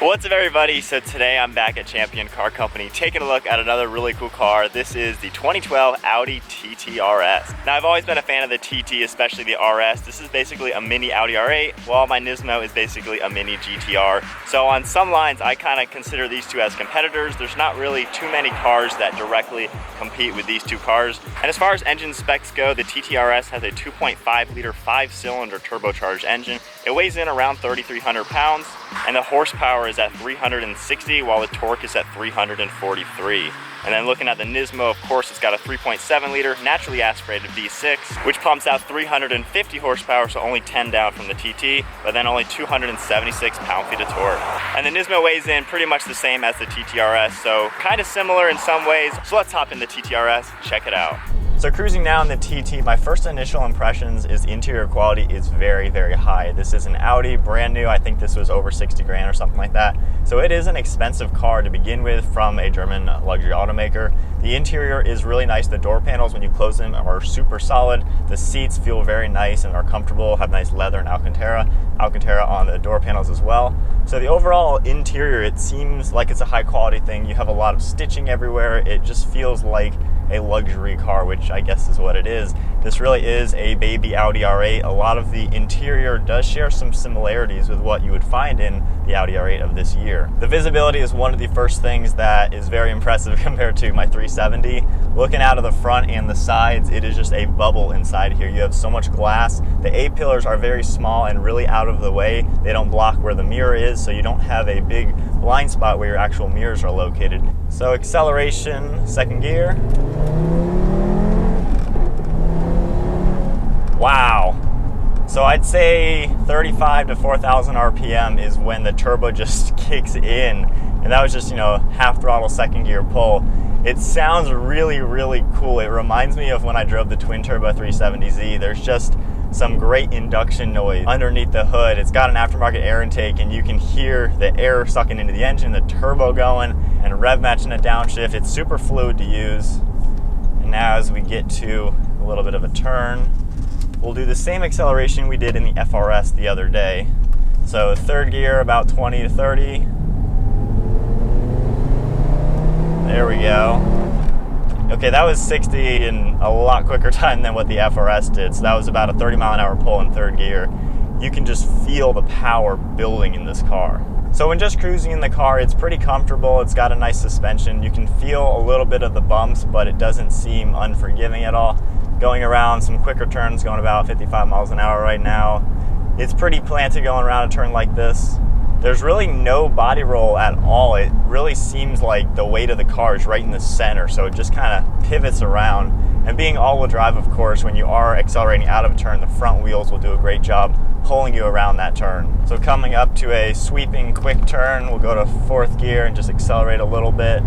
What's up everybody? So today I'm back at Champion Car Company taking a look at another really cool car. This is the 2012 Audi TT-RS. Now I've always been a fan of the TT, especially the RS. This is basically a mini Audi R8, while my Nismo is basically a mini GTR. So on some lines I kind of consider these two as competitors. There's not really too many cars that directly compete with these two cars. And as far as engine specs go, the TT-RS has a 2.5 liter 5-cylinder turbocharged engine. It weighs in around 3,300 pounds. And the horsepower is at 360, while the torque is at 343. And then looking at the Nismo, of course, it's got a 3.7 liter naturally aspirated V6, which pumps out 350 horsepower, so only 10 down from the TT, but then only 276 pound-feet of torque. And the Nismo weighs in pretty much the same as the TT-RS, so kind of similar in some ways. So let's hop in the TT-RS, check it out. So cruising now in the TT, my first initial impressions is interior quality is very, very high. This is an Audi, brand new. I think this was over 60 grand or something like that. So it is an expensive car to begin with from a German luxury automaker. The interior is really nice. The door panels, when you close them, are super solid. The seats feel very nice and are comfortable, have nice leather and Alcantara on the door panels as well. So the overall interior, it seems like it's a high quality thing. You have a lot of stitching everywhere. It just feels like a luxury car, which I guess is what it is. This really is a baby Audi R8. A lot of the interior does share some similarities with what you would find in the Audi R8 of this year. The visibility is one of the first things that is very impressive compared to my 370. Looking out of the front and the sides, it is just a bubble inside here. You have so much glass. The A-pillars are very small and really out of the way. They don't block where the mirror is, so you don't have a big blind spot where your actual mirrors are located. So acceleration, second gear. Wow. So I'd say 35 to 4,000 RPM is when the turbo just kicks in. And that was just, half throttle second gear pull. It sounds really, really cool. It reminds me of when I drove the twin turbo 370Z. There's just some great induction noise underneath the hood. It's got an aftermarket air intake and you can hear the air sucking into the engine, the turbo going, and rev matching a downshift. It's super fluid to use. And now as we get to a little bit of a turn, we'll do the same acceleration we did in the FRS the other day. So third gear, about 20 to 30. There we go. Okay, that was 60 in a lot quicker time than what the FRS did. So that was about a 30 mile an hour pull in third gear. You can just feel the power building in this car. So when just cruising in the car, it's pretty comfortable. It's got a nice suspension. You can feel a little bit of the bumps, but it doesn't seem unforgiving at all. Going around some quicker turns, going about 55 miles an hour right now. It's pretty planted going around a turn like this. There's really no body roll at all. It really seems like the weight of the car is right in the center, so it just kind of pivots around. And being all-wheel drive, of course, when you are accelerating out of a turn, the front wheels will do a great job pulling you around that turn. So coming up to a sweeping quick turn, we'll go to fourth gear and just accelerate a little bit.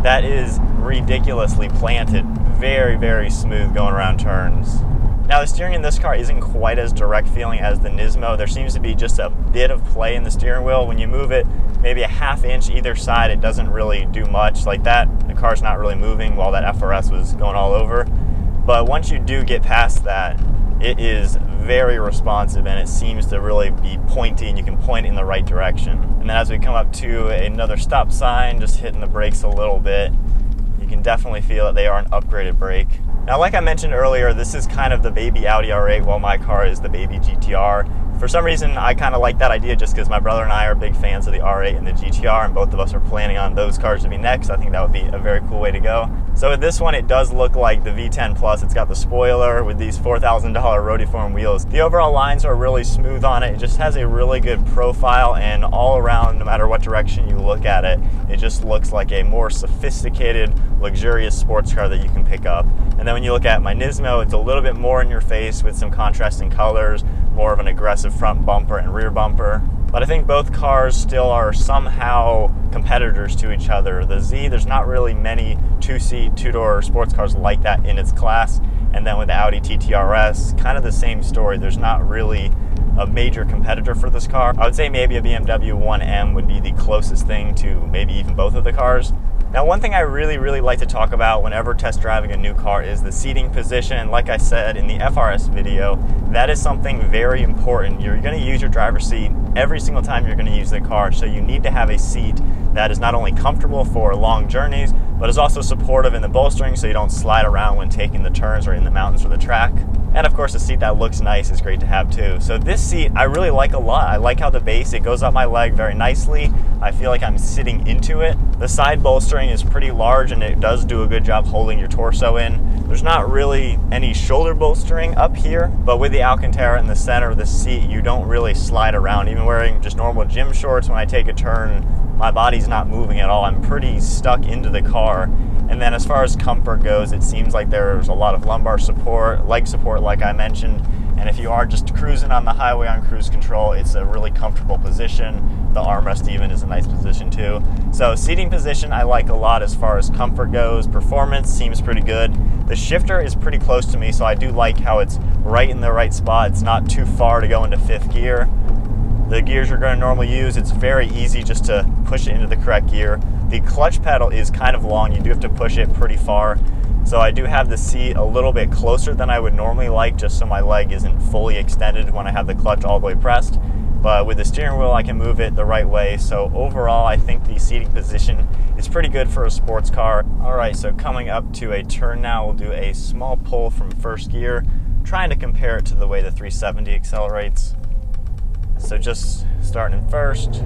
That is ridiculously planted, very, very smooth going around turns. Now the steering in this car isn't quite as direct feeling as the Nismo. There seems to be just a bit of play in the steering wheel. When you move it maybe a half inch either side, it doesn't really do much like that. The car's not really moving while that FRS was going all over. But once you do get past that, it is very responsive and it seems to really be pointy and you can point in the right direction. And then as we come up to another stop sign, just hitting the brakes a little bit, you can definitely feel that they are an upgraded brake. Now, like I mentioned earlier, this is kind of the baby Audi R8 while my car is the baby GTR. For some reason, I kind of like that idea just because my brother and I are big fans of the R8 and the GTR, and both of us are planning on those cars to be next. I think that would be a very cool way to go. So with this one, it does look like the V10 Plus. It's got the spoiler with these $4,000 Rotiform wheels. The overall lines are really smooth on it. It just has a really good profile, and all around, no matter what direction you look at it, it just looks like a more sophisticated, luxurious sports car that you can pick up. And then when you look at my Nismo, it's a little bit more in your face with some contrasting colors, more of an aggressive front bumper and rear bumper. But I think both cars still are somehow competitors to each other. The Z, there's not really many two-seat, two-door sports cars like that in its class. And then with the Audi TT-RS, kind of the same story. There's not really a major competitor for this car. I would say maybe a BMW 1M would be the closest thing to maybe even both of the cars. Now, one thing I really like to talk about whenever test driving a new car is the seating position. And like I said in the FRS video, that is something very important. You're going to use your driver's seat every single time you're going to use the car, so you need to have a seat that is not only comfortable for long journeys, but is also supportive in the bolstering so you don't slide around when taking the turns or in the mountains or the track. And of course, a seat that looks nice is great to have too. So this seat I really like a lot. I like how the base, it goes up my leg very nicely. I feel like I'm sitting into it. The side bolstering is pretty large and it does do a good job holding your torso in. There's not really any shoulder bolstering up here, but with the Alcantara in the center of the seat, you don't really slide around. Even wearing just normal gym shorts, when I take a turn, my body's not moving at all. I'm pretty stuck into the car. And then as far as comfort goes, it seems like there's a lot of lumbar support, leg support like I mentioned. And if you are just cruising on the highway on cruise control, it's a really comfortable position. The armrest even is a nice position too. So seating position I like a lot as far as comfort goes. Performance seems pretty good. The shifter is pretty close to me, so I do like how it's right in the right spot. It's not too far to go into fifth gear. The gears you're going to normally use, it's very easy just to push it into the correct gear. The clutch pedal is kind of long. You do have to push it pretty far. So I do have the seat a little bit closer than I would normally like, just so my leg isn't fully extended when I have the clutch all the way pressed. But with the steering wheel, I can move it the right way. So overall, I think the seating position is pretty good for a sports car. All right, so coming up to a turn now, we'll do a small pull from first gear, trying to compare it to the way the 370 accelerates. So just starting in first.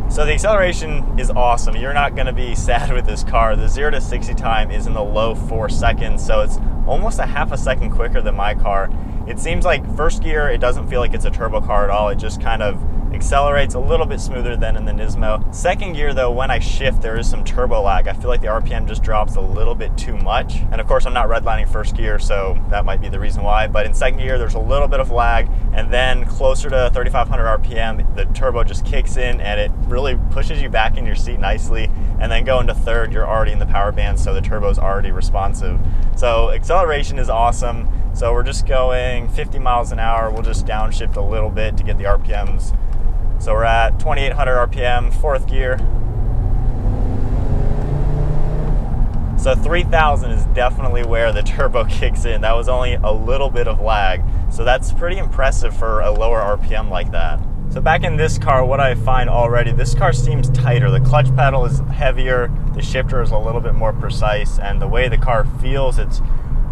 So the acceleration is awesome. You're not going to be sad with this car. The 0 to 60 time is in the low 4 seconds, so it's almost a half a second quicker than my car. It seems like first gear, it doesn't feel like it's a turbo car at all. It just kind of accelerates a little bit smoother than in the Nismo. Second gear though, when I shift, there is some turbo lag. I feel like the RPM just drops a little bit too much. And of course, I'm not redlining first gear, so that might be the reason why. But in second gear, there's a little bit of lag. And then closer to 3,500 RPM, the turbo just kicks in and it really pushes you back in your seat nicely. And then going to third, you're already in the power band, so the turbo's already responsive. So acceleration is awesome. So we're just going 50 miles an hour. We'll just downshift a little bit to get the RPMs. So we're at 2,800 RPM, fourth gear. So 3,000 is definitely where the turbo kicks in. That was only a little bit of lag. So that's pretty impressive for a lower RPM like that. So back in this car, what I find already, this car seems tighter. The clutch pedal is heavier, the shifter is a little bit more precise, and the way the car feels, it's,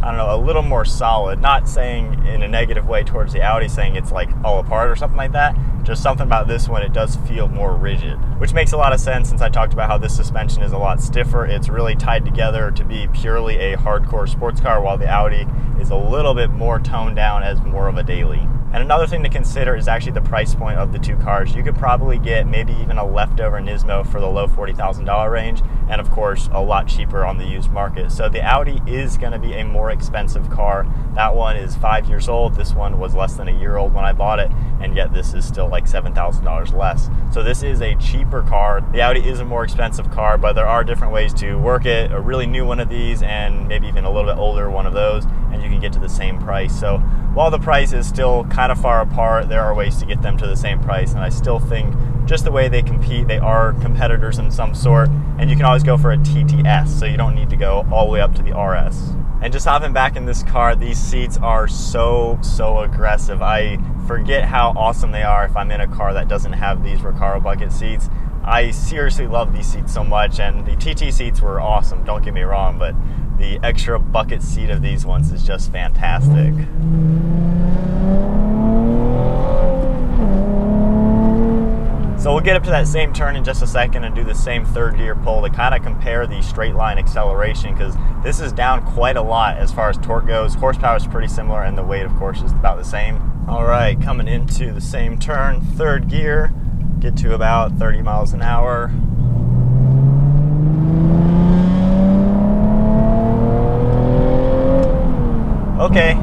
I don't know, a little more solid. Not saying in a negative way towards the Audi, saying it's like all apart or something like that. Just something about this one, it does feel more rigid, which makes a lot of sense since I talked about how this suspension is a lot stiffer. It's really tied together to be purely a hardcore sports car, while the Audi is a little bit more toned down as more of a daily. And another thing to consider is actually the price point of the two cars. You could probably get maybe even a leftover Nismo for the low $40,000 range, and of course a lot cheaper on the used market. So the Audi is going to be a more expensive car. That one is 5 years old. This one was less than a year old when I bought it, and yet this is still like $7,000 less. So this is a cheaper car. The Audi is a more expensive car, but there are different ways to work it. A really new one of these and maybe even a little bit older one of those, and you can get to the same price. So while the price is still kind of far apart, there are ways to get them to the same price, and I still think just the way they compete, they are competitors in some sort, and you can always go for a TT-S, so you don't need to go all the way up to the RS. And just hopping back in this car, these seats are so aggressive. I forget how awesome they are if I'm in a car that doesn't have these Recaro bucket seats. I seriously love these seats so much, and the TT seats were awesome, don't get me wrong, but the extra bucket seat of these ones is just fantastic. So we'll get up to that same turn in just a second and do the same third gear pull to kind of compare the straight line acceleration, because this is down quite a lot as far as torque goes. Horsepower is pretty similar and the weight of course is about the same. All right, coming into the same turn, third gear, get to about 30 miles an hour. Okay.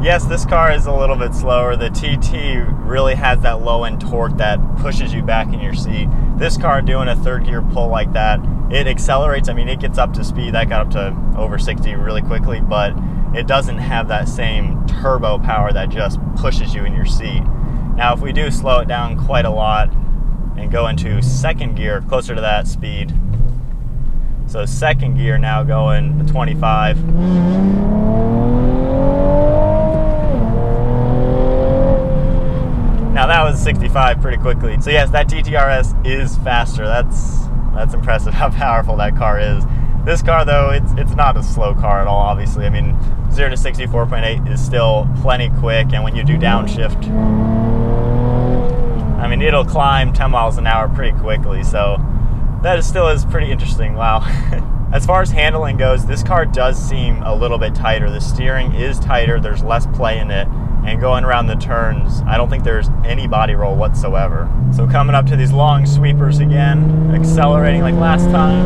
Yes, this car is a little bit slower. The TT really has that low end torque that pushes you back in your seat. This car doing a third gear pull like that, it accelerates. I mean, it gets up to speed. That got up to over 60 really quickly, but it doesn't have that same turbo power that just pushes you in your seat. Now, if we do slow it down quite a lot and go into second gear, closer to that speed. So second gear now going to 25. Now that was 65 pretty quickly. So yes, that TT-RS is faster. That's impressive how powerful that car is. This car though, it's not a slow car at all, obviously. I mean, 0 to 64.8 is still plenty quick, and when you do downshift, I mean, it'll climb 10 miles an hour pretty quickly, so that still is pretty interesting. Wow. As far as handling goes, this car does seem a little bit tighter. The steering is tighter, there's less play in it, and going around the turns, I don't think there's any body roll whatsoever. So coming up to these long sweepers again, accelerating like last time.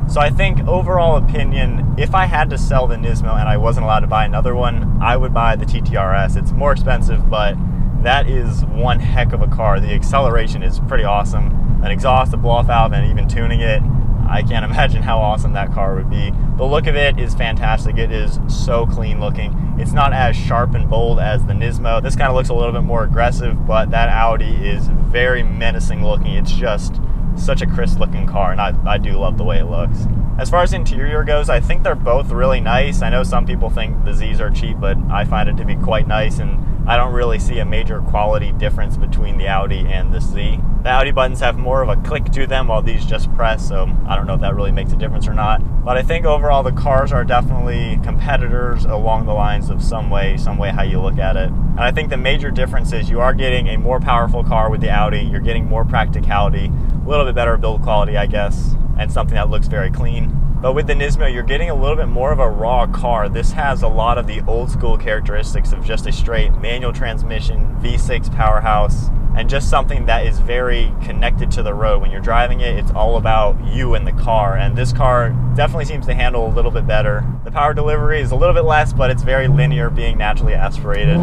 So I think overall opinion, if I had to sell the Nismo and I wasn't allowed to buy another one, I would buy the TT-RS. It's more expensive, but that is one heck of a car. The acceleration is pretty awesome. An exhaust, a blow-off valve, and even tuning it, I can't imagine how awesome that car would be. The look of it is fantastic. It is so clean looking. It's not as sharp and bold as the Nismo. This kind of looks a little bit more aggressive, but that Audi is very menacing looking. It's just such a crisp looking car, and I do love the way it looks. As far as interior goes, I think they're both really nice. I know some people think the Zs are cheap, but I find it to be quite nice, and I don't really see a major quality difference between the Audi and the Z. The Audi buttons have more of a click to them, while these just press, so I don't know if that really makes a difference or not. But I think overall the cars are definitely competitors along the lines of some way how you look at it. And I think the major difference is you are getting a more powerful car with the Audi, you're getting more practicality, a little bit better build quality, I guess, and something that looks very clean. But with the Nismo, you're getting a little bit more of a raw car. This has a lot of the old school characteristics of just a straight manual transmission, V6 powerhouse, and just something that is very connected to the road. When you're driving it, it's all about you and the car, and this car definitely seems to handle a little bit better. The power delivery is a little bit less, but it's very linear, being naturally aspirated.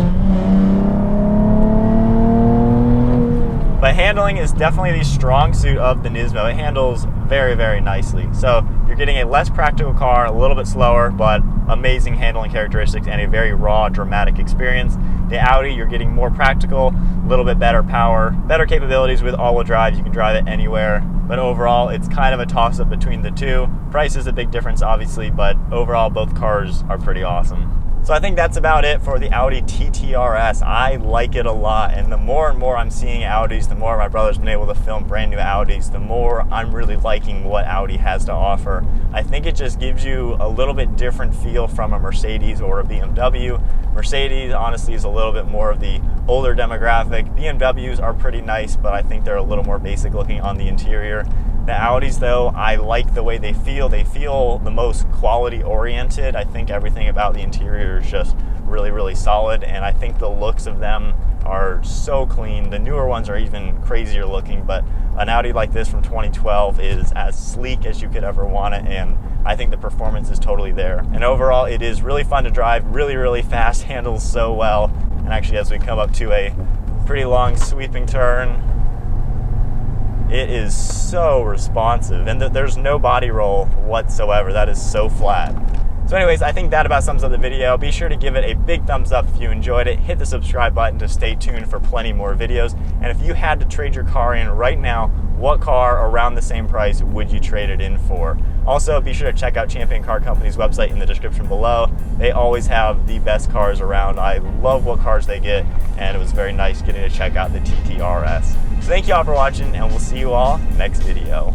But handling is definitely the strong suit of the Nismo. It handles very, very nicely. So you're getting a less practical car, a little bit slower, but amazing handling characteristics and a very raw, dramatic experience. The Audi, you're getting more practical, a little bit better power, better capabilities with all-wheel drive. You can drive it anywhere. But overall, it's kind of a toss-up between the two. Price is a big difference, obviously, but overall, both cars are pretty awesome. So I think that's about it for the Audi TT-RS. I like it a lot, and the more and more I'm seeing Audis, the more my brother's been able to film brand new Audis, the more I'm really liking what Audi has to offer. I think it just gives you a little bit different feel from a Mercedes or a BMW. Mercedes, honestly, is a little bit more of the older demographic. BMWs are pretty nice, but I think they're a little more basic looking on the interior. The Audis, though, I like the way they feel. They feel the most quality oriented. I think everything about the interior is just really, really solid, and I think the looks of them are so clean. The newer ones are even crazier looking, but an Audi like this from 2012 is as sleek as you could ever want it, and I think the performance is totally there. And overall, it is really fun to drive, really, really fast, handles so well. And actually, as we come up to a pretty long sweeping turn, it is so responsive, and there's no body roll whatsoever. That is so flat. So anyways, I think that about sums up the video. Be sure to give it a big thumbs up if you enjoyed it. Hit the subscribe button to stay tuned for plenty more videos. And if you had to trade your car in right now, what car around the same price would you trade it in for? Also, be sure to check out Champion Car Company's website in the description below. They always have the best cars around. I love what cars they get, and it was very nice getting to check out the TT-RS. So thank you all for watching, and we'll see you all next video.